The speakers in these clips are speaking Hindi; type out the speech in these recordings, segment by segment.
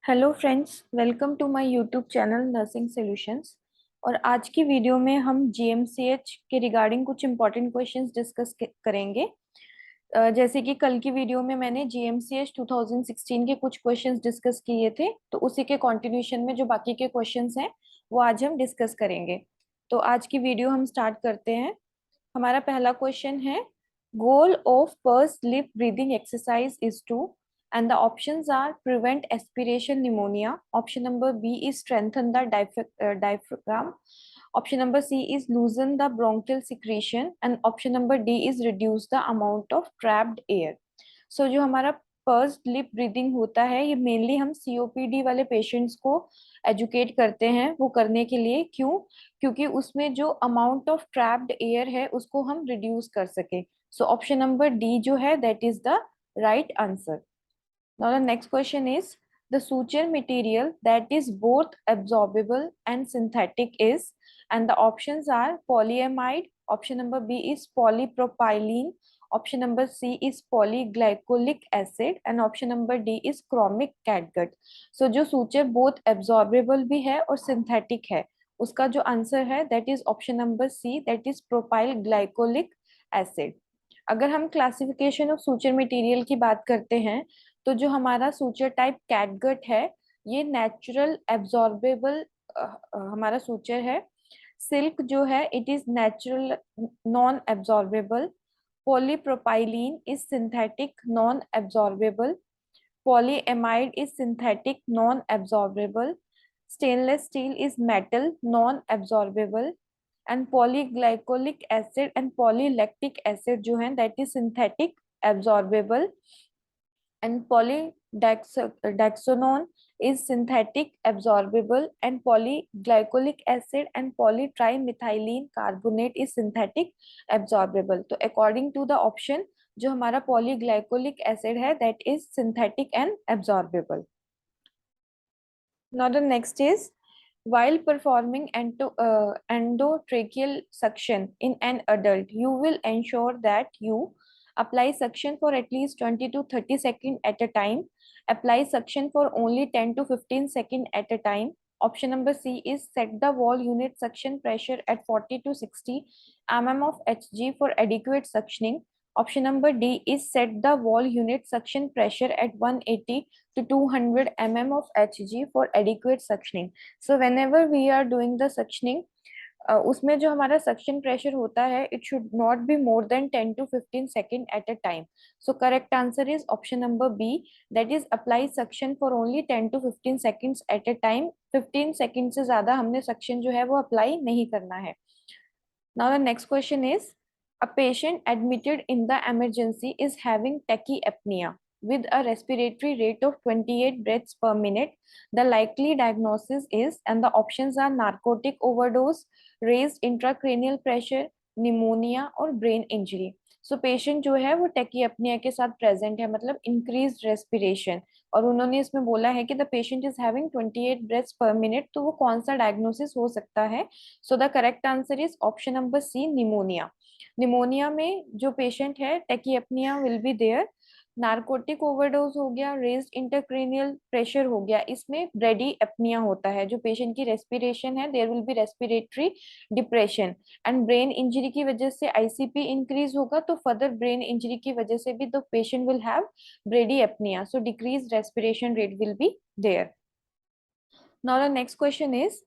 Hello friends, welcome to my YouTube channel nursing solutions. और आज की वीडियो में हम जीएमसीएच के रिगार्डिंग कुछ इम्पोर्टेंट क्वेश्चंस डिस्कस करेंगे। जैसे कि कल की वीडियो में मैंने जीएमसीएच 2016 के कुछ क्वेश्चंस डिस्कस किए थे, तो उसी के कंटिन्यूशन में जो बाकी के क्वेश्चंस हैं वो आज हम डिस्कस करेंगे। तो आज की वीडियो हम स्टार्ट करते हैं। हमारा पहला क्वेश्चन है, goal of purse lip breathing exercise is to, and the options are prevent aspiration pneumonia. Option number B is strengthen the diaphragm. Option number C is loosen the bronchial secretion, and option number D is reduce the amount of trapped air. So जो हमारा पर्स लिप ब्रीदिंग होता है, ये मेनली हम सीओपीडी वाले पेशेंट्स को एजुकेट करते हैं वो करने के लिए। क्यों? क्योंकि उसमें जो अमाउंट ऑफ ट्रैप्ड एयर है उसको हम रिड्यूस कर सके। सो ऑप्शन नंबर डी जो है that is the right answer. Now the next question is, the suture material that is both absorbable and synthetic is, and the options are polyamide, option number B is polypropylene, option number C is polyglycolic acid, and option number D is chromic catgut. So जो suture both absorbable भी है और synthetic है, उसका जो आंसर है that is option number C, that is propyl glycolic acid. अगर हम क्लासिफिकेशन ऑफ सूचर मटेरियल की बात करते हैं, तो जो हमारा सूचर टाइप कैटगट है, ये नेचुरल एब्जॉर्बेबल हमारा सूचर है। सिल्क जो है it is natural non absorbable. Polypropylene is synthetic non absorbable. Polyamide is synthetic non absorbable. Stainless steel is metal non absorbable. And polyglycolic acid and polylactic acid जो है that is synthetic absorbable. And polydexonone is synthetic absorbable, and polyglycolic acid and polytrimethylene carbonate is synthetic absorbable. तो according to the option जो हमारा polyglycolic acid है that is synthetic and absorbable. Now the next is, while performing endotracheal suction in an adult, you will ensure that you apply suction for at least 20 to 30 seconds at a time. Apply suction for only 10 to 15 seconds at a time. Option number C is set the wall unit suction pressure at 40 to 60 mm of Hg for adequate suctioning. Option number D is set the wall unit suction pressure at 180 to 200 mm of Hg for adequate suctioning. So whenever we are doing the suctioning, उसमें जो हमारा सक्शन प्रेशर होता है it should not be more than 10 to 15 second at a time. So correct answer is option number B, that is apply suction for only 10 to 15 seconds at a time. 15 second से ज्यादा हमने सक्शन जो है वो अप्लाई नहीं करना है. Now the next question is, a patient admitted in the emergency is having tachypnea with a respiratory rate of 28 breaths per minute. The likely diagnosis is, and the options are narcotic overdose, raised intracranial pressure, pneumonia और brain injury. सो पेशेंट जो है वो टेकीअपनिया के साथ प्रेजेंट है, मतलब इंक्रीज रेस्पिरेशन, और उन्होंने इसमें बोला है कि the patient is having 28 breaths per minute. तो वो कौन सा डायग्नोसिस हो सकता है? So the correct answer is option number C, pneumonia. Pneumonia में जो पेशेंट है tachypnea will be there. Narcotic overdose हो गया, रेज्ड इंटरक्रेनियल प्रेशर हो गया, इसमें ब्रेडी एपनिया होता है. जो पेशेंट की रेस्पिरेशन है there will be respiratory depression. And brain injury की वजह से आईसीपी इंक्रीज होगा, तो फर्दर ब्रेन इंजरी की वजह से भी the patient will have bradypnoea. So decrease respiration rate will be there. Now the next question is,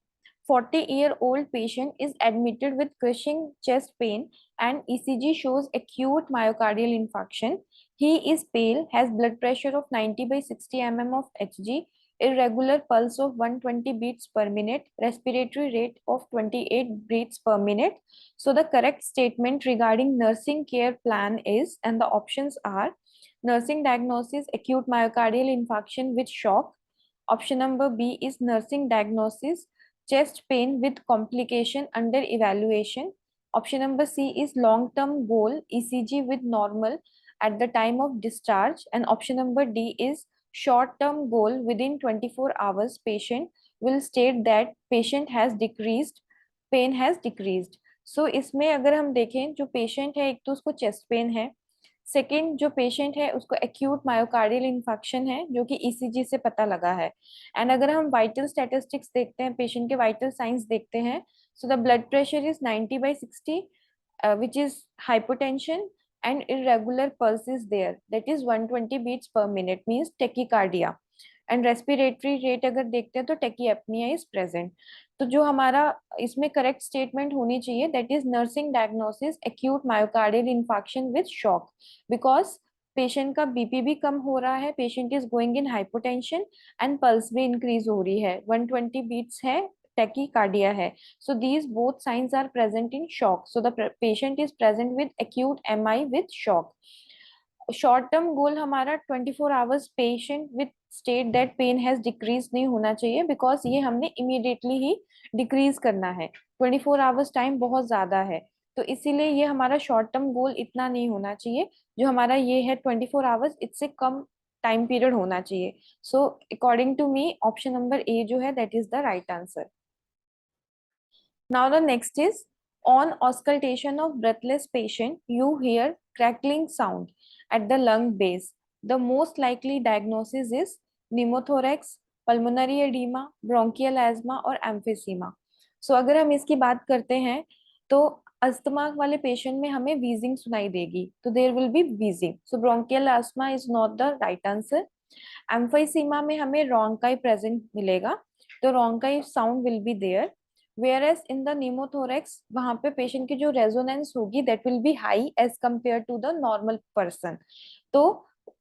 40-year-old patient is admitted with crushing chest pain and ECG shows acute myocardial infarction. He is pale, has blood pressure of 90 by 60 mm of Hg, irregular pulse of 120 beats per minute, respiratory rate of 28 beats per minute. So the correct statement regarding nursing care plan is, and the options are, nursing diagnosis acute myocardial infarction with shock. Option number B is nursing diagnosis, chest pain with complication under evaluation. Option number C is long-term goal, ECG with normal at the time of discharge. And option number D is short-term goal, within 24 hours patient will state that patient has decreased, pain has decreased. So इसमें अगर हम देखें, जो patient है एक तो उसको chest pain है, सेकेंड जो पेशेंट है उसको एक्यूट मायोकार्डियल इन्फेक्शन है जो कि ईसीजी से पता लगा है। एंड अगर हम वाइटल स्टैटिस्टिक्स देखते हैं, पेशेंट के वाइटल साइंस देखते हैं, so the blood pressure is 90/60, which is hypotension, and irregular pulse is there, that is 120 beats per minute, means tachycardia, and respiratory rate अगर देखते हैं तो टेकीएपनिया इज प्रेजेंट। तो जो हमारा इसमें करेक्ट स्टेटमेंट होनी चाहिए, that is nursing diagnosis acute myocardial infection with shock, because patient का बीपी भी कम हो रहा है, patient is going in hypotension and pulse भी इंक्रीज हो रही है, 120 बीट्स है, tachycardia है। So these both signs are present in shock. So the patient is present with acute MI with shock. Short term goal हमारा 24 hours patient with state that pain has decrease नहीं होना चाहिए, बिकॉज ये हमने इमीडिएटली ही डिक्रीज करना है, 24 आवर्स टाइम बहुत ज्यादा है, तो इसीलिए ये हमारा शॉर्ट टर्म गोल इतना नहीं होना चाहिए। जो हमारा ये है 24 आवर्स, इससे कम टाइम पीरियड होना चाहिए। So according to me option number A जो है that is the right answer. Now the next is, on auscultation of breathless patient, you hear crackling sound at the lung base. The most likely diagnosis is pneumothorax, pulmonary edema, bronchial asthma और emphysema. So अगर हम इसकी बात करते हैं तो अस्थमा वाले पेशेंट में हमें wheezing सुनाई देगी, तो there will be wheezing. So bronchial asthma is not the right answer. Emphysema में हमें रोंकाई प्रेजेंट मिलेगा, तो rhonchi sound will be there, whereas in the pneumothorax वहां पे पेशेंट की जो रेजोनेंस होगी that will be high as compare to the normal person. तो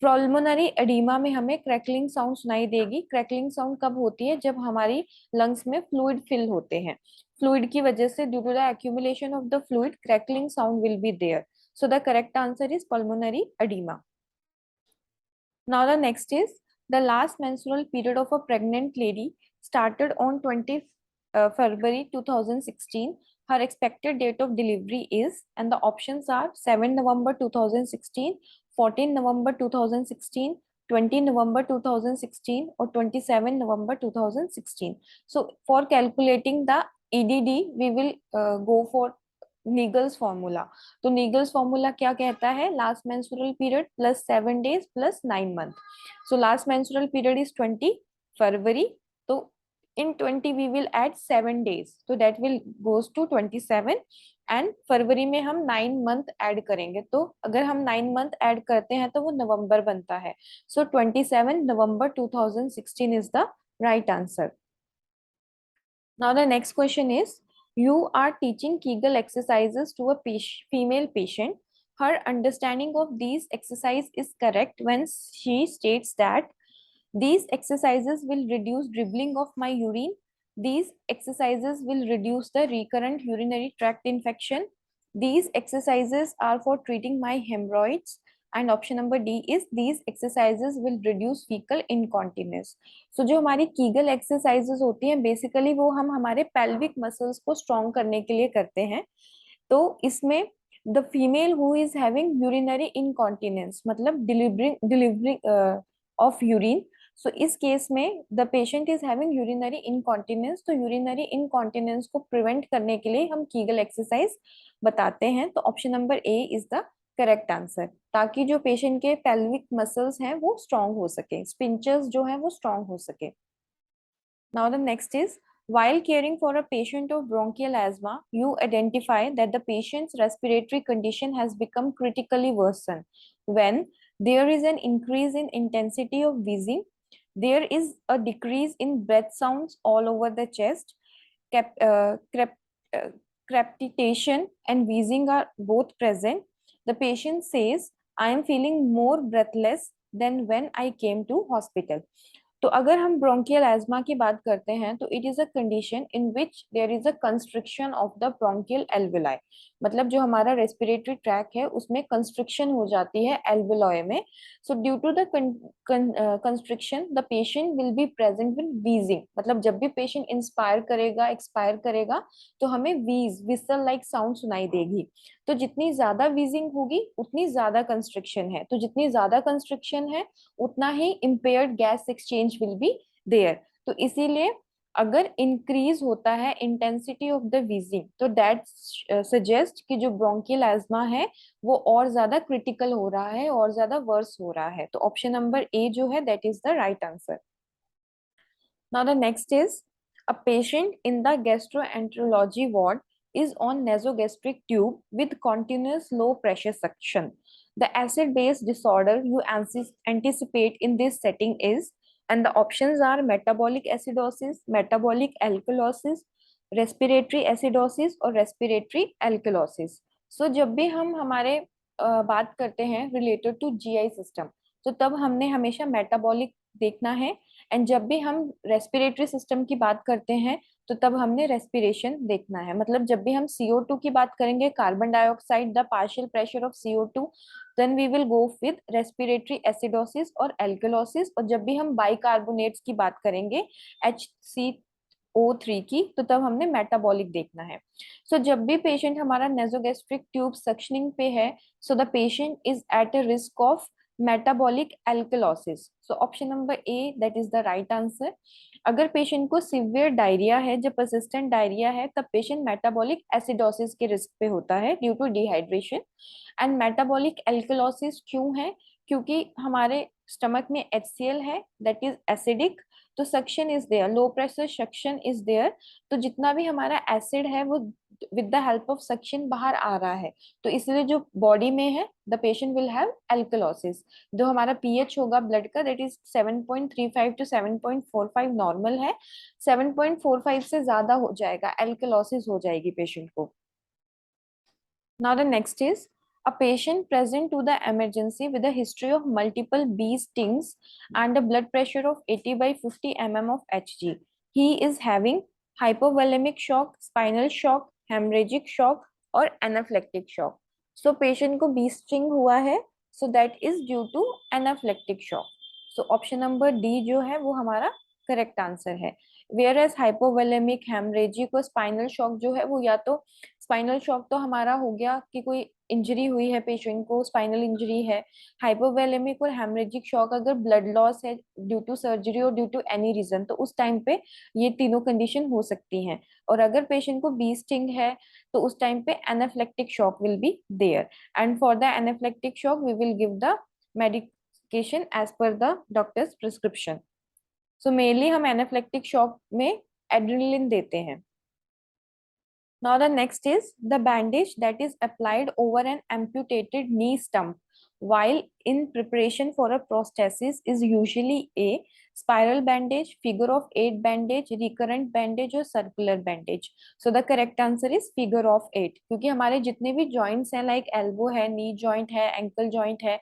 पल्मोनरी एडिमा में हमें क्रैकलिंग साउंड सुनाई देगी। क्रैकलिंग साउंड कब होती है? जब हमारी लंग्स में फ्लूइड फिल होते हैं, फ्लूइड की वजह से due to the accumulation of the fluid crackling sound will be there. So the correct answer is pulmonary oedema. Now the next is, the last menstrual period of a pregnant lady started on 20 February 2016. Her expected date of delivery is, and the options are 7 November 2016, 14 November 2016, 20 November 2016 or 27 November 2016. So for calculating the EDD, we will go for Naegele's formula. तो नीगल्स फॉर्मूला क्या कहता है? Last menstrual period plus 7 days plus 9 month। So last menstrual period is 20 फरवरी, तो in 20 we will add 7 days, so that will goes to 27, and फरवरी में हम 9 month ऐड करेंगे, तो अगर हम 9 month ऐड करते हैं तो वो नवंबर बनता है। सो 27 नवंबर 2016 is the right answer. Now the next question is, you are teaching Kegel exercises to a female patient. Her understanding of these exercises is correct when she states that these exercises will reduce dribbling of my urine. These exercises will reduce the recurrent urinary tract infection. These exercises are for treating my hemorrhoids. And option number D is, these exercises will reduce fecal incontinence. So जो हमारी कीगल एक्सरसाइजेस होती हैं बेसिकली वो हम हमारे पेल्विक मसल्स को स्ट्रॉन्ग करने के लिए करते हैं। तो इसमें the female who is having urinary incontinence, मतलब डिलीवरी ऑफ यूरिन, सो इस केस में the patient is having urinary incontinence, तो यूरिनरी इनकॉन्टिनेंस को प्रिवेंट करने के लिए हम कीगल एक्सरसाइज बताते हैं। तो option number A is the correct answer, ताकि जो पेशेंट के पेल्विक मसल्स हैं वो स्ट्रॉन्ग हो सके, स्पिंचर्स जो है वो स्ट्रॉन्ग हो सके। Now the next is, while caring for a patient of bronchial asthma, you identify that the patient's respiratory condition has become critically worsened when there is an increase in intensity of wheezing, there is a decrease in breath sounds all over the chest, cap, crepitation and wheezing are both present. The patient says, I am feeling more breathless than when I came to hospital. तो अगर हम ब्रोंकियल एस्मा की बात करते हैं तो it is a condition in which there is a constriction of the bronchial alveoli, मतलब जो हमारा रेस्पिरेटरी ट्रैक है उसमें कंस्ट्रिक्शन हो जाती है एल्वेलॉय में। So due to the constriction the patient will be present with wheezing, मतलब जब भी पेशेंट इंस्पायर करेगा एक्सपायर करेगा तो हमें वीज विसल लाइक साउंड सुनाई देगी। तो जितनी ज्यादा वीजिंग होगी उतनी ज्यादा कंस्ट्रिक्शन है, तो जितनी ज्यादा कंस्ट्रिक्शन है उतना ही impaired gas exchange will be there. तो इसीलिए अगर इंक्रीज होता है इंटेंसिटी ऑफ द व्हीजिंग तो दैट सजेस्ट कि जो ब्रोंकियल एस्मा है वो और ज्यादा क्रिटिकल हो रहा है और ज्यादा वर्स हो रहा है। तो ऑप्शन नंबर ए जो है that is the right answer. Now the next is a patient in the gastroenterology ward is on nasogastric tube with continuous low pressure suction. The acid base disorder you anticipate in this setting is, and the options are metabolic acidosis, metabolic alkalosis, respiratory acidosis और respiratory alkalosis. So जब भी हम हमारे बात करते हैं रिलेटेड टू जीआई सिस्टम तो तब हमने हमेशा मेटाबॉलिक देखना है, एंड जब भी हम रेस्पिरेटरी सिस्टम की बात करते हैं तो तब हमने रेस्पिरेशन देखना है। मतलब जब भी हम CO2 की बात करेंगे, carbon dioxide, the partial pressure of CO2, then we will go with respiratory acidosis और एल्कलोसिस। और जब भी हम बाइकार्बोनेट्स की बात करेंगे HCO3 की, तो तब हमने मेटाबॉलिक देखना है। सो जब भी पेशेंट हमारा नेजोगैस्ट्रिक ट्यूब सक्शनिंग पे है, so the patient is at a risk of metabolic alkalosis. So option number A that is the right answer. अगर पेशेंट को सिवियर डायरिया है, जब परसिस्टेंट डायरिया है, तब पेशेंट मेटाबॉलिक एसिडोसिस के रिस्क पे होता है due to dehydration. And metabolic alkalosis क्यों है? क्योंकि हमारे स्टमक में HCl है दैट इज एसिडिक, तो suction is there, low pressure suction is there. तो जितना भी हमारा एसिड है वो with the help of suction बाहर आ रहा है, तो इसलिए जो बॉडी में है the patient will have alkalosis. जो हमारा पीएच होगा ब्लड का दैट इज 7.35 टू 7.45 नॉर्मल है, 7.45 से ज्यादा हो जाएगा एल्कलोसिस हो जाएगी पेशेंट को। Now the next is a patient present to the emergency with a history of multiple bee stings and a blood pressure of 80 by 50 mm of Hg. He is having hypovolemic shock, spinal shock, hemorrhagic shock और anaphylactic shock. So patient को bee sting हुआ है, so that is due to anaphylactic shock. So option number D जो है वो हमारा करेक्ट आंसर है। वेयर एज हाइपोवोलेमिक, हेमरेजिक और स्पाइनल शॉक जो है वो या तो स्पाइनल शॉक तो हमारा हो गया कि कोई इंजरी हुई है, पेशेंट को स्पाइनल इंजरी है। हाइपोवोलेमिक और हेमरेजिक शॉक अगर ब्लड लॉस है ड्यू टू सर्जरी और ड्यू टू एनी रीजन, तो उस टाइम पे ये तीनों कंडीशन हो सकती हैं। और अगर पेशेंट को बी स्टिंग है तो उस टाइम पे anaphylactic shock will be there, and for the anaphylactic shock we will give the medication as per the doctor's prescription. So mainly हम एनाफ्लेक्टिक शॉक में एड्रेनलिन देते हैं। Now the next is the bandage that is applied over an amputated knee stump while in preparation for a prosthesis is usually a spiral bandage, figure of 8 bandage, recurrent bandage और circular bandage. So the correct answer is figure of 8, क्योंकि हमारे जितने भी joints हैं like elbow है, knee joint है, ankle joint है,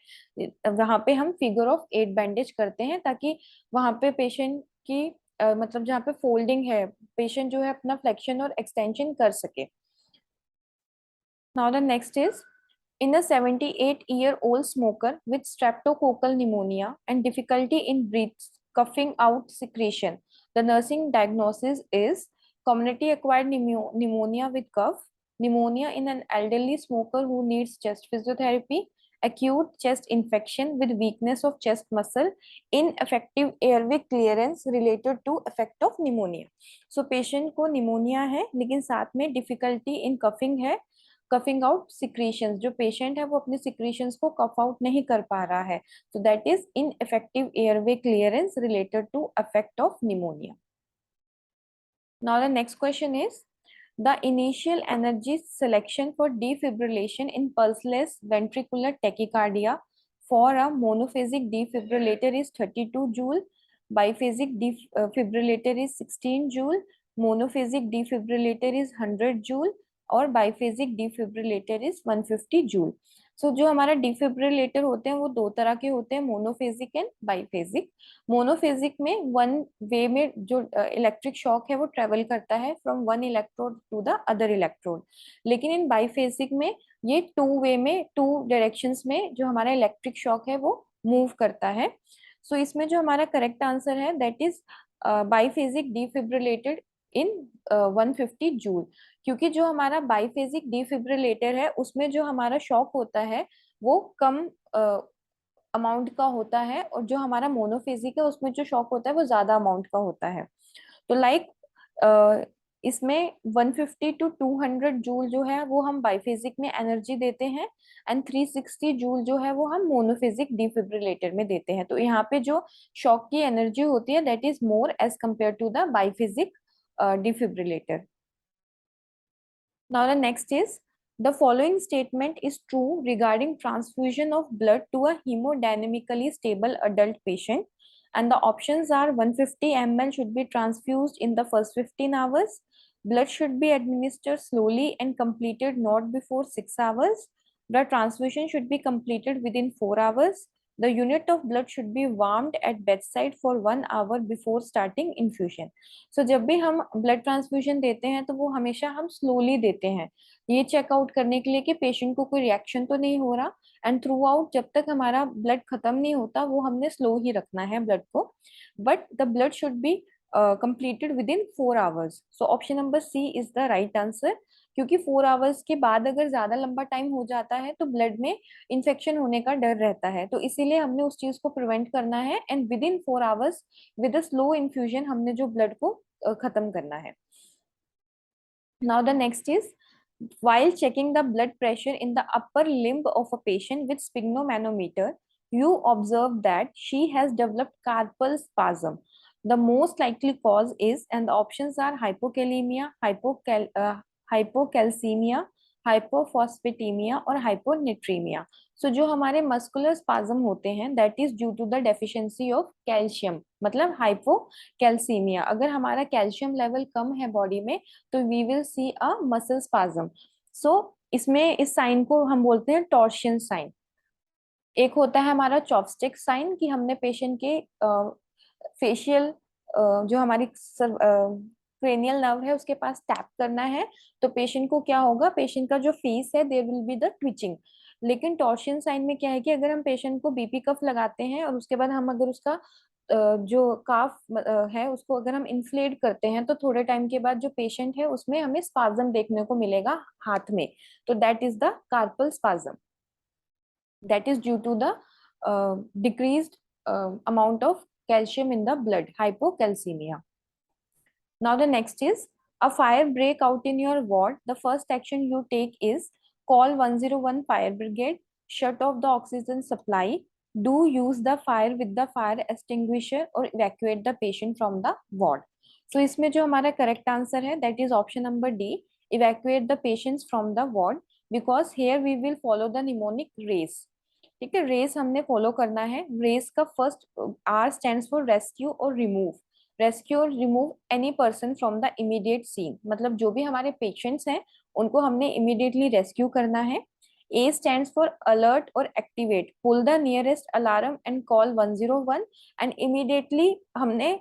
वहाँ पे हम figure of 8 bandage करते हैं ताकि वहाँ पे patient की मतलब जहाँ पे फोल्डिंग है पेशेंट जो है अपना फ्लेक्शन और एक्सटेंशन कर सके। Now the next is in a 78-year-old smoker with streptococcal pneumonia and difficulty in breath coughing out secretion, the nursing diagnosis is community acquired pneumonia with cough, pneumonia in an elderly smoker who needs chest physiotherapy, acute chest infection with weakness of chest muscle, ineffective airway clearance related to effect of pneumonia. So patient को pneumonia है लेकिन साथ में difficulty in coughing है, कफिंग आउट सिक्रीशंस, जो पेशेंट है वो अपने सिक्रीशंस को कफ आउट नहीं कर पा रहा है, so that is ineffective airway clearance related to effect of pneumonia. Now the next question is the initial energy selection for defibrillation in pulseless ventricular tachycardia for a monophasic defibrillator is 32 joule, biphasic defibrillator is 16 joule, monophasic defibrillator is 100 joule और बाइफेजिक डिफिब्रिलेटर इज 150 जूल। सो जो हमारा डिफिब्रिलेटर होते हैं वो दो तरह के होते हैं, मोनोफेजिक एंड बाइफेजिक। मोनोफेजिक में वन वे में जो इलेक्ट्रिक शॉक है वो ट्रेवल करता है from one electrode to the other electrode, लेकिन इन बाइफेजिक में ये टू वे में, टू डायरेक्शंस में जो हमारा इलेक्ट्रिक शॉक है वो मूव करता है। सो इसमें जो हमारा करेक्ट आंसर है दैट इज बाइफेजिक डिफिब्रिलेटेड इन 150 जूल, क्योंकि जो हमारा बाइफेजिक डिफिब्रिलेटर है उसमें जो हमारा शॉक होता है वो कम अमाउंट का होता है, और जो हमारा मोनोफेजिक है उसमें जो शॉक होता है वो ज्यादा अमाउंट का होता है। तो लाइक इसमें 150 to 200 जूल जो है वो हम बाइफेजिक में एनर्जी देते हैं, एंड 360 जूल जो है वो हम मोनोफेजिक डिफिब्रिलेटर में देते हैं। तो यहाँ पे जो शॉक की एनर्जी होती है that is more as compare to the biphasic defibrillator. Now the next is, the following statement is true regarding transfusion of blood to a hemodynamically stable adult patient, and the options are 150 ml should be transfused in the first 15 hours, blood should be administered slowly and completed not before 6 hours, the transfusion should be completed within 4 hours, the unit of blood should be warmed at bedside for 1 hour before starting infusion. सो जब भी हम ब्लड ट्रांसफ्यूजन देते हैं तो वो हमेशा हम स्लोली देते हैं, ये चेकआउट करने के लिए कि पेशेंट को कोई रिएक्शन तो नहीं हो रहा, एंड थ्रू आउट जब तक हमारा ब्लड खत्म नहीं होता वो हमने स्लो ही रखना है ब्लड को, but the blood should be completed within 4 hours. So option number C is the right answer. क्योंकि 4 आवर्स के बाद अगर ज्यादा लंबा टाइम हो जाता है तो ब्लड में इन्फेक्शन होने का डर रहता है, तो इसीलिए हमने उस चीज को प्रिवेंट करना है, and with in 4 hours with a slow infusion हमने जो ब्लड को खत्म करना है. Now the next is, while checking the blood pressure in the upper limb of a patient with sphygmomanometer, you observe that she has developed carpal spasm. The most likely cause is, and the options are hypokalemia, hypocalcemia, hypophosphatemia और hyponatremia. So जो हमारे मस्कुलर स्पाज्म होते हैं that is due to the deficiency of calcium, मतलब हाइपोकैल्सीमिया. अगर हमारा कैल्शियम लेवल कम है बॉडी में तो we will see a muscle spasm. So इसमें इस साइन को हम बोलते हैं टॉर्शन साइन. एक होता है हमारा चॉपस्टिक साइन कि हमने पेशेंट के फेशियल जो हमारी क्रेनियल नर्व है उसके पास टैप करना है, तो पेशेंट को क्या होगा, पेशेंट का जो फेस है there will be the twitching. लेकिन टॉर्शन साइन में क्या है कि अगर हम पेशेंट को बीपी कफ लगाते हैं और उसके बाद हम अगर उसका जो काफ है उसको अगर हम इन्फ्लेट करते हैं तो थोड़े टाइम के बाद जो पेशेंट है उसमें हमें स्पाज्म देखने को मिलेगा हाथ में, तो that is the carpal spasm. That is due to the decreased amount of calcium in the blood, hypocalcemia. Now the next is, a fire break out in your ward. The first action you take is call 101 fire brigade, shut off the oxygen supply, do use the fire with the fire extinguisher or evacuate the patient from the ward. So इसमें जो हमारा correct answer है that is option number D, evacuate the patients from the ward, because here we will follow the mnemonic RACE. ठीक है, रेस हमने फॉलो करना है. रेस का first R stands for rescue और रिमूव. रेस्क्यू और remove any person from the immediate scene, मतलब जो भी हमारे पेशेंट्स हैं उनको हमने इमीडिएटली रेस्क्यू करना है. ए स्टैंड्स फॉर अलर्ट और activate, pull the nearest alarm and call 101, and immediately हमने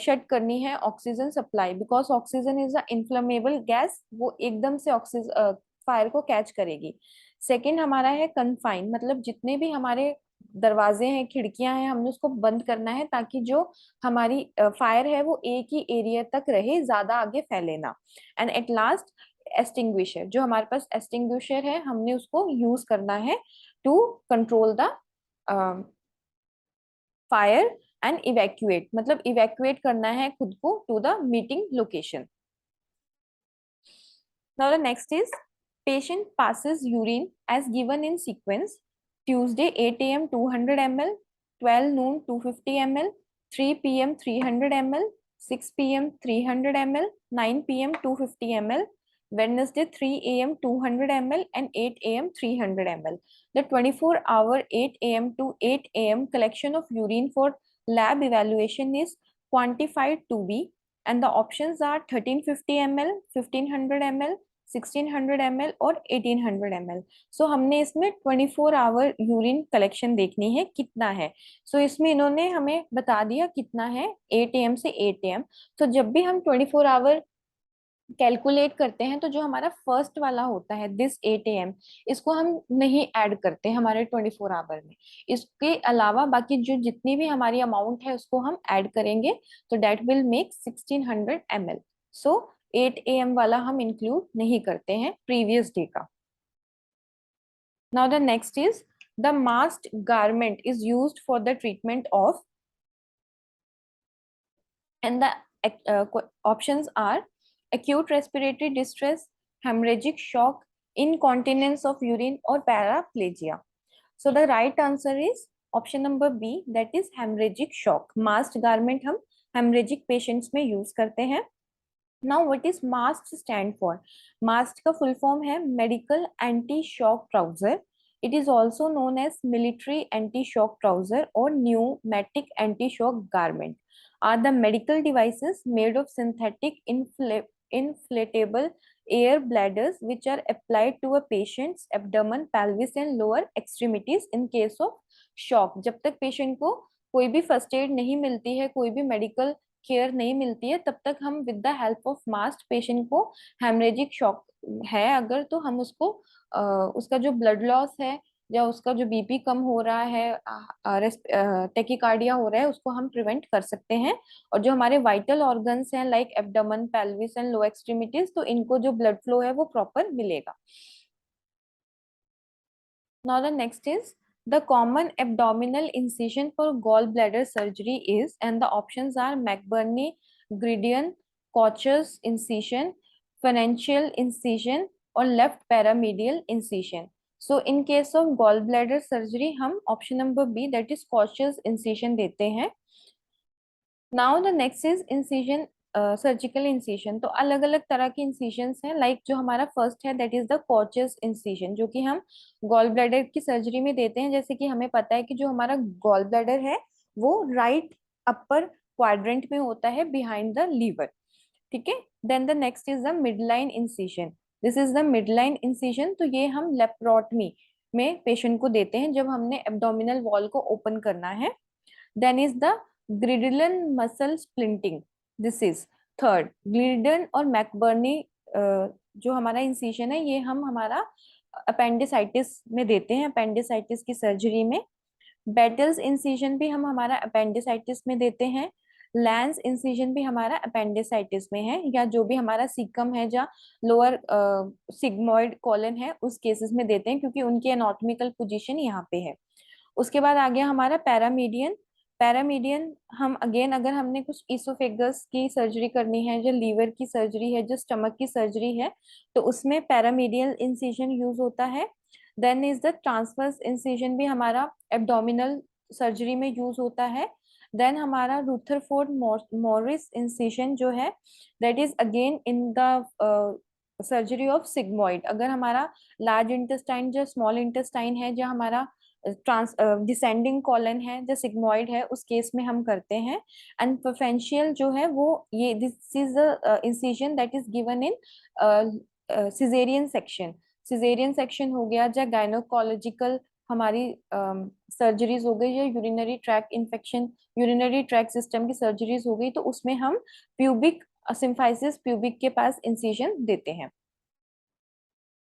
शट करनी है oxygen supply, because oxygen is a inflammable gas, वो एकदम से ऑक्सीजन फायर को कैच करेगी. सेकेंड हमारा है कन्फाइन, मतलब जितने भी हमारे दरवाजे हैं खिड़कियां हैं हमने उसको बंद करना है ताकि जो हमारी फायर है वो एक ही एरिया तक रहे, ज्यादा आगे फैले ना. एंड एट लास्ट एक्सटिंग्विशर, जो हमारे पास एक्सटिंग्विशर है हमने उसको यूज करना है to control the fire and evacuate, मतलब इवैक्यूएट करना है खुद को to the meeting location. Now the next is, patient passes urine as given in sequence: Tuesday 8 a.m. 200 ml, 12 noon 250 ml, 3 p.m. 300 ml, 6 p.m. 300 ml, 9 p.m. 250 ml, Wednesday 3 a.m. 200 ml, and 8 a.m. 300 ml. The 24-hour 8 a.m. to 8 a.m. collection of urine for lab evaluation is quantified to be, and the options are 1350 ml, 1500 ml, 1600 ml और 1800 ml. सो हमने इसमें 24 आवर यूरिन कलेक्शन देखनी है कितना है. सो इसमें इन्होंने हमें बता दिया कितना है 8 AM से 8 AM. तो जब भी हम 24 आवर कैलकुलेट करते हैं तो जो हमारा फर्स्ट वाला होता है दिस 8 AM, इसको हम नहीं ऐड करते हमारे 24 आवर में. इसके अलावा बाकी जो जितनी भी हमारी अमाउंट है उसको हम ऐड करेंगे, तो that will make 1600 ml. So 8 AM वाला हम इंक्लूड नहीं करते हैं प्रीवियस डे का. Now the next is, the masked garment is used for the treatment of, and the Options are acute respiratory distress, hemorrhagic shock, incontinence of urine, or paraplegia. So the right answer is option number B, that is hemorrhagic shock. Masked garment हम hemorrhagic patients में use करते हैं. Now what is MAST stand for? MAST का full form है Medical Anti-Shock Trouser. It is also known as Military Anti-Shock Trouser or Pneumatic Anti-Shock Garment. Are the medical devices made of synthetic inflatable air bladders which are applied to a patient's abdomen, pelvis and lower extremities in case of shock. जब तक पेशेंट को कोई भी फर्स्ट एड नहीं मिलती है, कोई भी मेडिकल केयर नहीं मिलती है, तब तक हम with the help of mask patient को हेमरेजिक शॉक है अगर, तो हम उसको उसका जो ब्लड लॉस है या उसका जो बीपी कम हो रहा है, टेकिकार्डिया हो रहा है, उसको हम प्रिवेंट कर सकते हैं. और जो हमारे वाइटल ऑर्गन्स हैं like abdomen, pelvis and low extremities, तो इनको जो ब्लड फ्लो है वो प्रॉपर मिलेगा. Now the next is the common abdominal incision for gallbladder surgery is, and the options are McBurney, Gridian, Koch's incision, phalangeal incision or left paramedial incision. So in case of gallbladder surgery हम option number B, that is Koch's incision देते हैं. Now the next is incision, surgical incision. तो अलग अलग तरह के इंसिजन्स हैं. लाइक जो हमारा फर्स्ट है दैट इज द कॉचेस इंसिजन, जो कि हम गॉल ब्लैडर की सर्जरी में देते हैं. जैसे कि हमें पता है कि जो हमारा गॉल ब्लैडर है वो राइट अपर क्वाड्रेंट में होता है बिहाइंड द लीवर. ठीक है. Then the next is the mid line incision. This is the mid line incision. तो ये हम लेप्रोटमी में पेशेंट को देते हैं जब हमने एब्डोमिनल वॉल को ओपन करना है. Then is the gridiron muscle splitting. This is third. Gridiron और मैकबर्नी जो हमारा इंसिजन है ये हम हमारा अपेंडिसाइटिस में देते हैं, अपेंडिसाइटिस की सर्जरी में. बेटल्स इंसिजन भी हम हमारा अपेंडिसाइटिस में देते हैं. लैंस इंसिजन भी हमारा अपेंडिसाइटिस में है, या जो भी हमारा सीकम है जहाँ लोअर सिग्मोइड कॉलन है उस केसेस में देते हैं, क्योंकि उनकी एनाटॉमिकल पोजीशन यहाँ पे है. उसके बाद आ गया हमारा पैरामीडियन. पैरामीडियन हम अगेन अगर हमने कुछ इसोफेगस की सर्जरी करनी है, जो लीवर की सर्जरी है, जो स्टमक की सर्जरी है, तो उसमें पैरामीडियल इंसिजन यूज होता है. Then is the transverse incision भी हमारा एब्डोमिनल सर्जरी में यूज होता है. देन हमारा रुथरफोर्ड मॉरिस इंसिजन जो है that is again in the surgery of sigmoid. अगर हमारा लार्ज इंटेस्टाइन जो स्मॉल इंटेस्टाइन है, जो हमारा डिसेंडिंग कॉलन है, जो सिग्मोइड है, उस केस में हम करते हैं. एंड प्रोफेंशियल जो है वो ये this is the incision that is given in caesarean section. Caesarean section हो गया, या गायनोकोलॉजिकल हमारी सर्जरीज हो गई, या urinary track infection, urinary track system की सर्जरीज हो गई, तो उसमें हम प्यूबिक सिम्फाइसिस प्यूबिक के पास इंसिजन देते हैं.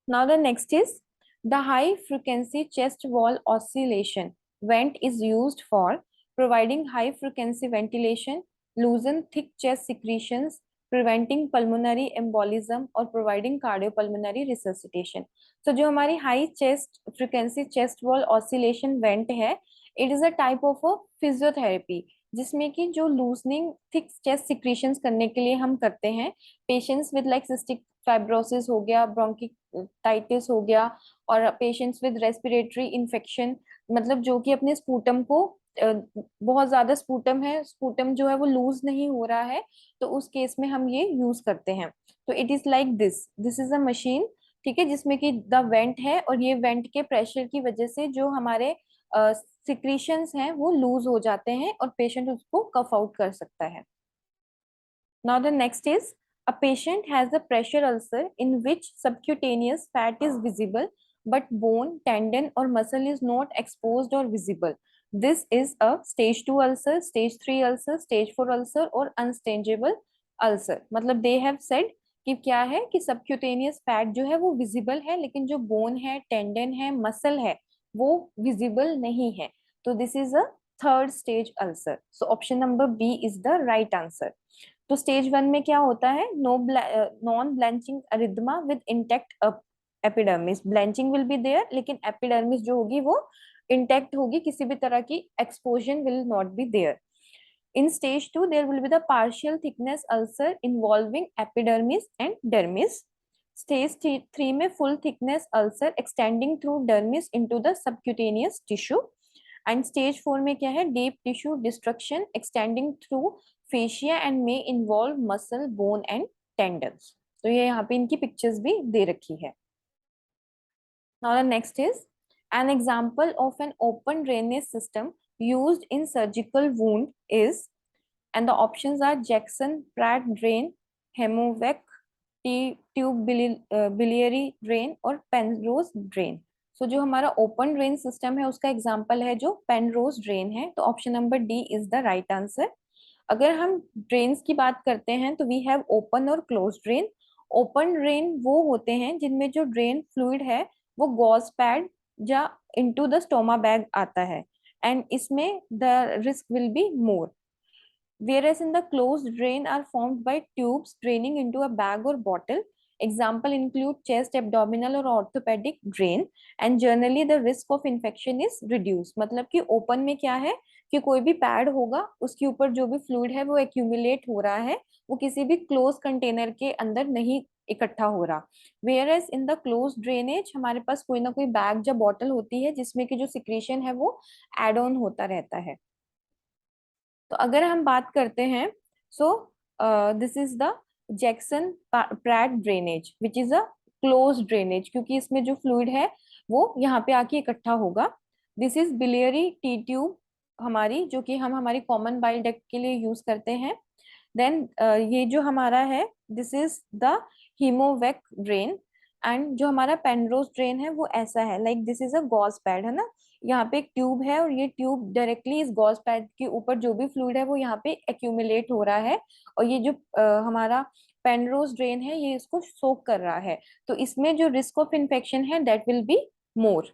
Now the next is the high frequency chest wall oscillation vent is used for providing high frequency ventilation, loosen thick chest secretions, preventing pulmonary embolism और providing cardiopulmonary resuscitation. So जो हमारी high chest frequency chest wall oscillation vent है, it is a type of a physiotherapy जिसमें कि जो लूजनिंग थिक चेस्ट सिक्रीशंस करने के लिए हम करते हैं. Patients with like cystic fibrosis हो गया, ब्रोंकिटाइटिस हो गया, और पेशेंट्स विद रेस्पिरेटरी इन्फेक्शन, मतलब जो कि अपने स्पूटम को बहुत ज्यादा स्पूटम है, स्पूटम जो है वो लूज नहीं हो रहा है, तो उस केस में हम ये यूज करते हैं. तो it is like this is a machine. ठीक है. जिसमें कि द वेंट है, और ये वेंट के प्रेशर की वजह से जो हमारे सिक्रीशंस हैं वो लूज हो जाते हैं और पेशेंट उसको कफ आउट कर सकता है. Now the next is a patient has a pressure ulcer in which subcutaneous fat is visible but bone, tendon or muscle is not exposed or visible. This is a stage 2 ulcer, stage 3 ulcer, stage 4 ulcer or unstageable ulcer. मतलब they have said कि क्या है कि subcutaneous fat जो है वो visible है, लेकिन जो bone है, tendon है, muscle है, वो visible नहीं है. तो this is a third stage ulcer. So option number B is the right answer. तो स्टेज 1 में क्या होता है, non blanching erythema with intact epidermis. Blanching will be there, लेकिन एपिडर्मिस जो होगी वो इंटैक्ट होगी, किसी भी तरह की exposure will not be there. In stage 2, there will be the partial thickness ulcer involving epidermis and dermis. Stage 3 में full thickness ulcer extending through dermis into the subcutaneous tissue. And stage 4 में क्या है? Deep tissue destruction extending through fascia and may involve muscle, bone and tendons. तो ये यहाँ पे इनकी पिक्चर्स भी दे रखी है. Now the next is an example of an open drainage system used in surgical wound is, and the options are Jackson-Pratt drain, Hemovac, tube biliary drain और Penrose drain. So जो हमारा ओपन ड्रेन सिस्टम है उसका एग्जांपल है जो पेनरोज ड्रेन है. तो option number D is the right answer. अगर हम ड्रेन्स की बात करते हैं तो वी हैव ओपन और क्लोज ड्रेन. ओपन ड्रेन वो होते हैं जिनमें जो ड्रेन फ्लूइड है वो गॉज पैड या इनटू द स्टोमा बैग आता है, एंड इसमें the risk will be more. Whereas in the closed drain are formed by tubes draining into a bag or bottle. Example include chest, abdominal or orthopedic drain, and generally the risk of infection is reduced. मतलब कि ओपन में क्या है कि कोई भी पैड होगा उसके ऊपर जो भी फ्लूइड है वो एक्यूमुलेट हो रहा है, वो किसी भी क्लोज कंटेनर के अंदर नहीं इकट्ठा हो रहा. Whereas in the closed drainage हमारे पास कोई ना कोई बैग या बॉटल होती है जिसमें कि जो सिक्रेशन है वो एड ऑन होता रहता है. तो अगर हम बात करते हैं so this is the Jackson Pratt drainage which is a close drainage, क्योंकि इसमें जो फ्लूइड है वो यहाँ पे आके इकट्ठा होगा. This is biliary T tube हमारी, जो कि हम हमारी कॉमन बाइल डक्ट के लिए यूज करते हैं. देन ये जो हमारा है this is the Hemovac drain, and जो हमारा पेनरोज ड्रेन है वो ऐसा है like this is a gauze pad, है ना. यहाँ पे एक ट्यूब है और ये ट्यूब डायरेक्टली इस गॉज पैड के ऊपर जो भी फ्लूइड है वो यहाँ पे एक्यूमुलेट हो रहा है, और ये जो हमारा पेनरोज ड्रेन है ये इसको सोक कर रहा है. तो इसमें जो रिस्क ऑफ इन्फेक्शन है that will be more.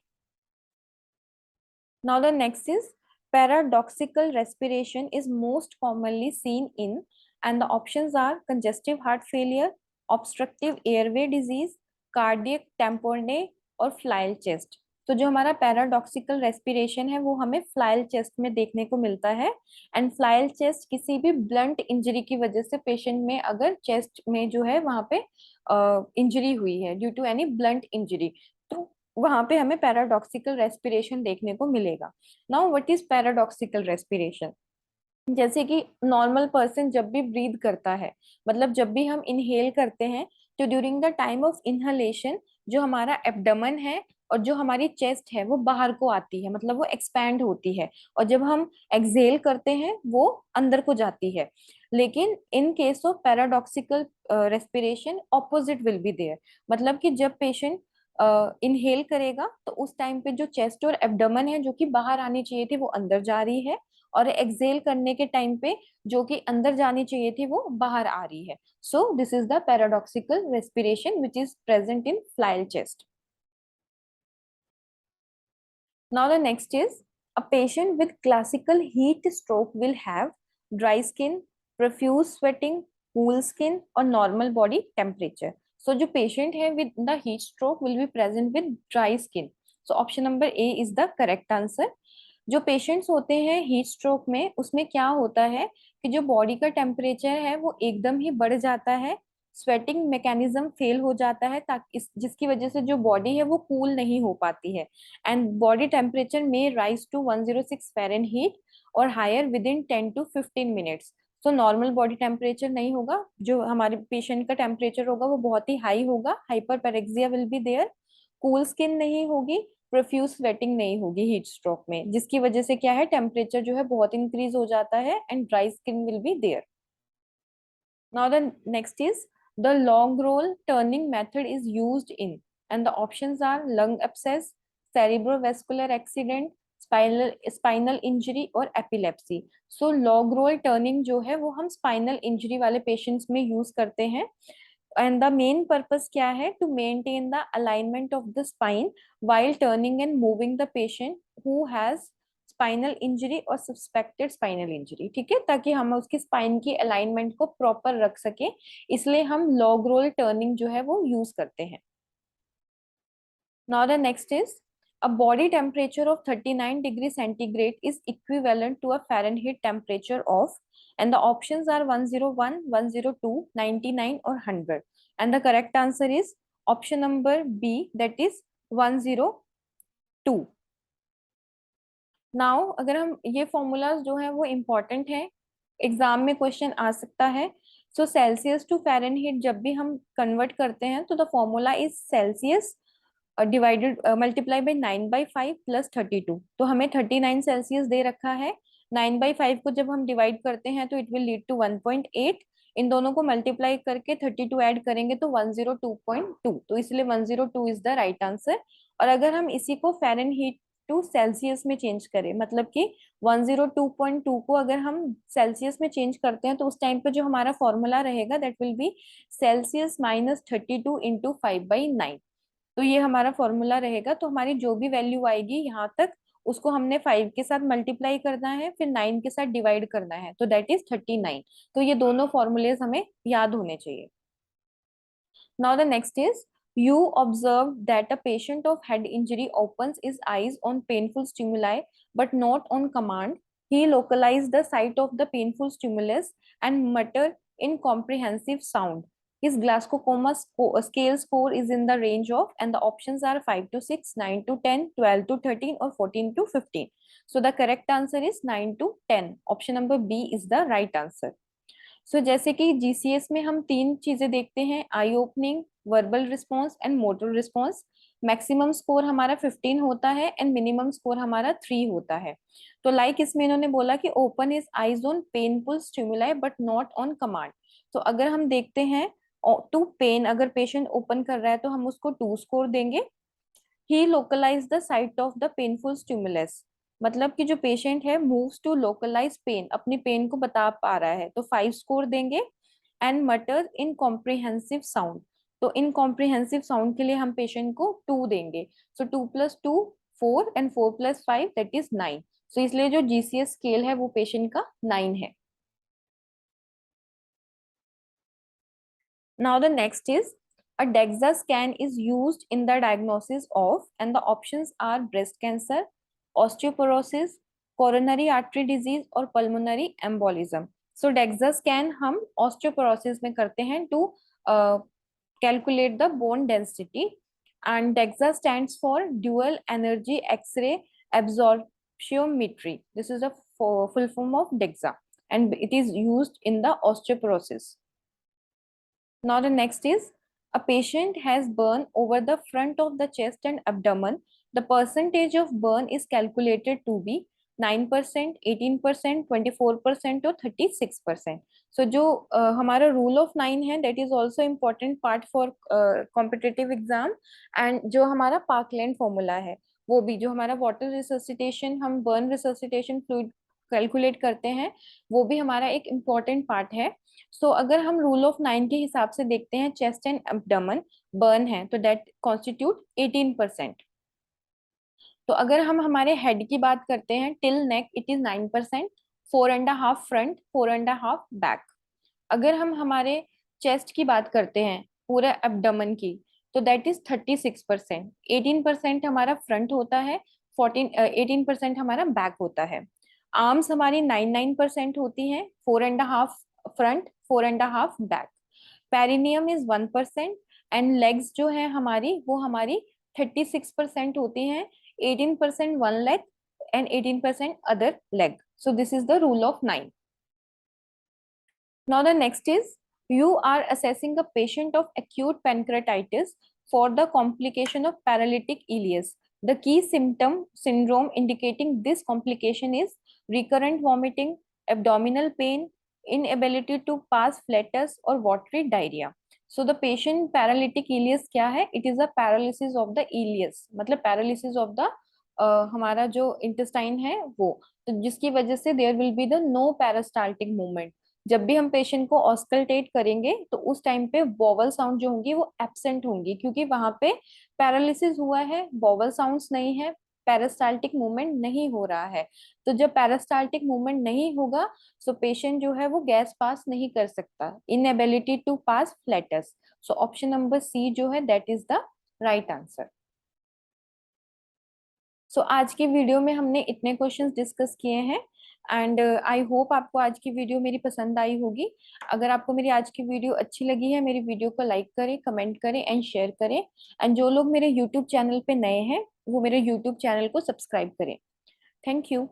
Now the next is paradoxical respiration is most commonly seen in, and the options are congestive heart failure, obstructive airway disease, cardiac tamponade और फ्लाइल चेस्ट. तो जो हमारा पैराडॉक्सिकल रेस्पिरेशन है वो हमें फ्लाइल चेस्ट में देखने को मिलता है. एंड फ्लाइल चेस्ट किसी भी ब्लंट इंजरी की वजह से पेशेंट में अगर चेस्ट में जो है वहां पे इंजरी हुई है due to any blunt injury, तो वहां पे हमें पैराडॉक्सिकल रेस्पिरेशन देखने को मिलेगा. Now what is paradoxical respiration? जैसे कि नॉर्मल पर्सन जब भी ब्रीद करता है, मतलब जब भी हम इनहेल करते हैं तो during the time of inhalation जो हमारा एब्डमन है और जो हमारी चेस्ट है वो बाहर को आती है, मतलब वो एक्सपैंड होती है, और जब हम एक्सहेल करते हैं वो अंदर को जाती है. लेकिन in case of paradoxical respiration opposite will be there. मतलब कि जब पेशेंट इनहेल करेगा तो उस टाइम पे जो चेस्ट और एब्डोमेन है जो कि बाहर आनी चाहिए थी वो अंदर जा रही है, और एक्सहेल करने के टाइम पे जो कि अंदर जानी चाहिए थी वो बाहर आ रही है. So this is the paradoxical respiration which is present in flail chest. Now the next is a patient with classical heat stroke will have dry skin, profuse sweating, cool skin or normal body temperature. So जो patient है with the heat stroke will be present with dry skin. So option number A is the correct answer. जो पेशेंट्स होते हैं हीट स्ट्रोक में उसमें क्या होता है कि जो बॉडी का टेम्परेचर है वो एकदम ही बढ़ जाता है, स्वेटिंग मैकेनिज्म फेल हो जाता है, ताकि जिसकी वजह से जो बॉडी है वो कूल नहीं हो पाती है, एंड बॉडी टेम्परेचर में राइज टू 106 फ़ारेनहीट और higher within 10 to 15 minutes. तो नॉर्मल बॉडी टेम्परेचर नहीं होगा, जो हमारे पेशेंट का टेम्परेचर होगा वो बहुत ही हाई होगा, hyperpyrexia will be there, cool skin नहीं होगी, प्रोफ्यूज स्वेटिंग नहीं होगी हीट स्ट्रोक में, जिसकी वजह से क्या है टेम्परेचर जो है बहुत इंक्रीज हो जाता है and dry skin will be there. Now the next is the long roll turning method is used in, and the options are lung abscess, cerebrovascular accident, spinal injury और epilepsy. So log roll turning जो है वो हम spinal injury वाले patients में use करते हैं, and the main purpose क्या है to maintain the alignment of the spine while turning and moving the patient who has spinal injury और सस्पेक्टेड स्पाइनल इंजरी. ठीक है, ताकि हम उसकी स्पाइन की अलाइनमेंट को प्रॉपर रख सके, इसलिए हम लॉग रोल टर्निंग जो है वो यूज करते हैं. Now the next is A body temperature of 39 degrees centigrade is equivalent to a Fahrenheit temperature of, and the options are 101, 102, 99 or 100. And the correct answer is option number B, that is 102. Now अगर हम ये फॉर्मूलाज जो है वो इम्पोर्टेंट है, एग्जाम में क्वेश्चन आ सकता है. सो सेल्सियस टू फ़ारेनहीट जब भी हम कन्वर्ट करते हैं तो the formula is Celsius divided multiply by 9/5 plus 32. तो हमें 39 सेल्सियस दे रखा है. 9/5 को जब हम डिवाइड करते हैं तो इट विल लीड टू 1.8. इन दोनों को मल्टीप्लाई करके 32 ऐड करेंगे तो 102.2. तो इसलिए 102 इज द राइट आंसर. और अगर हम इसी को फ़ारेनहीट टू सेल्सियस में चेंज करें, मतलब कि 102.2 को अगर हम सेल्सियस में चेंज करते हैं तो उस टाइम पे जो हमारा फॉर्मूला रहेगा that will B Celsius minus 32 into 5/9. तो ये हमारा फॉर्मूला रहेगा. तो हमारी जो भी वैल्यू आएगी यहाँ तक उसको हमने 5 के साथ मल्टीप्लाई करना है, फिर 9 के साथ डिवाइड करना है, तो दैट इज 39. तो ये दोनों फॉर्मूलेज हमें याद होने चाहिए. Now the next is, you observed that a patient of head injury opens his eyes on painful stimuli but not on command. He localized the site of the painful stimulus and muttered incomprehensive sound. His Glasgow scale score is in the range of, and the options are 5 to 6, 9 to 10, 12 to 13 or 14 to 15. So the correct answer is 9 to 10. Option number B is the right answer. जैसे कि जीसीएस में हम तीन चीजें देखते हैं, eye opening, verbal response and motor response. Maximum score हमारा 15 होता है एंड मिनिमम स्कोर हमारा 3 होता है. तो लाइक इसमें इन्होंने बोला कि open is eyes on painful stimuli but not on command. तो अगर हम देखते हैं टू पेन, अगर पेशेंट ओपन कर रहा है तो हम उसको 2 स्कोर देंगे. He localize the site of the painful stimulus, मतलब कि जो पेशेंट है मूव्स टू लोकलाइज पेन, अपनी पेन को बता पा रहा है, तो 5 स्कोर देंगे. एंड मटर इनकॉम्प्रिहेंसिव साउंड, तो इनकॉम्प्रिहेंसिव साउंड के लिए हम पेशेंट को 2 देंगे. सो 2 + 2 4 एंड 4 + 5 दैट इज 9. सो इसलिए जो जीसीएस स्केल है वो पेशेंट का 9 है. Now the next is, a DEXA scan is used in the diagnosis of, and the options are breast cancer, osteoporosis, coronary artery disease और pulmonary embolism. So DEXA scan हम osteoporosis में करते हैं to calculate the bone density, and DEXA stands for dual energy X-ray absorptiometry. This is a full form of DEXA and it is used in the osteoporosis. Now the next is, a patient has burn over the front of the chest and abdomen. The percentage of burn is calculated to be 9%, 18%, 24% or 36%. So जो हमारा rule of 9 है, that is also important part for competitive exam. And जो हमारा Parkland formula है वो भी, जो हमारा water resuscitation, हम burn resuscitation fluid कैलकुलेट करते हैं, वो भी हमारा एक इम्पॉर्टेंट पार्ट है. अगर हम रूल ऑफ 9 के हिसाब से देखते हैं, चेस्ट एंड एब्डोमेन बर्न है तो दैट कॉन्स्टिट्यूट 18%. तो अगर हम हमारे हेड की बात करते हैं, till neck it is 9%, 4.5 front, 4.5 back. अगर हम हमारे चेस्ट की बात करते हैं, पूरा एब्डोमेन की, तो दैट इज 36%. 18% हमारा फ्रंट होता है, 18% हमारा बैक होता है. आर्म्स हमारी 9% होती हैं, 4.5 front, 4.5 back. Perineum is 1% and legs जो है हमारी वो हमारी 36% होती हैं, 18% one leg and 18% other leg. So this is the rule of 9. Now the next is, you are assessing a patient of acute pancreatitis for the complication of paralytic ileus. The key syndrome indicating this complication is recurrent vomiting, abdominal pain, inability to pass flatus or watery diarrhea. So the patient paralytic ileus क्या है? It is a paralysis of the ileus, मतलब paralysis of the हमारा जो intestine है वो, तो जिसकी वजह से there will be the no peristaltic movement. जब भी हम पेशेंट को ऑस्कल्टेट करेंगे तो उस टाइम पे वोवल साउंड जो होंगी वो एब्सेंट होंगी, क्योंकि वहां पे पैरालिसिस हुआ है, वोवल साउंड्स नहीं है, पेरिस्टाल्टिक मूवमेंट नहीं हो रहा है. तो जब पेरिस्टाल्टिक मूवमेंट नहीं होगा सो पेशेंट जो है वो गैस पास नहीं कर सकता, inability to pass flatus. So option number C जो है that is the right answer. So आज की वीडियो में हमने इतने क्वेश्चंस डिस्कस किए हैं एंड आई होप आपको आज की वीडियो मेरी पसंद आई होगी। अगर आपको मेरी आज की वीडियो अच्छी लगी है, मेरी वीडियो को लाइक करें, कमेंट करें एंड शेयर करें। एंड जो लोग मेरे यूट्यूब चैनल पे नए हैं वो मेरे यूट्यूब चैनल को सब्सक्राइब करें। Thank you.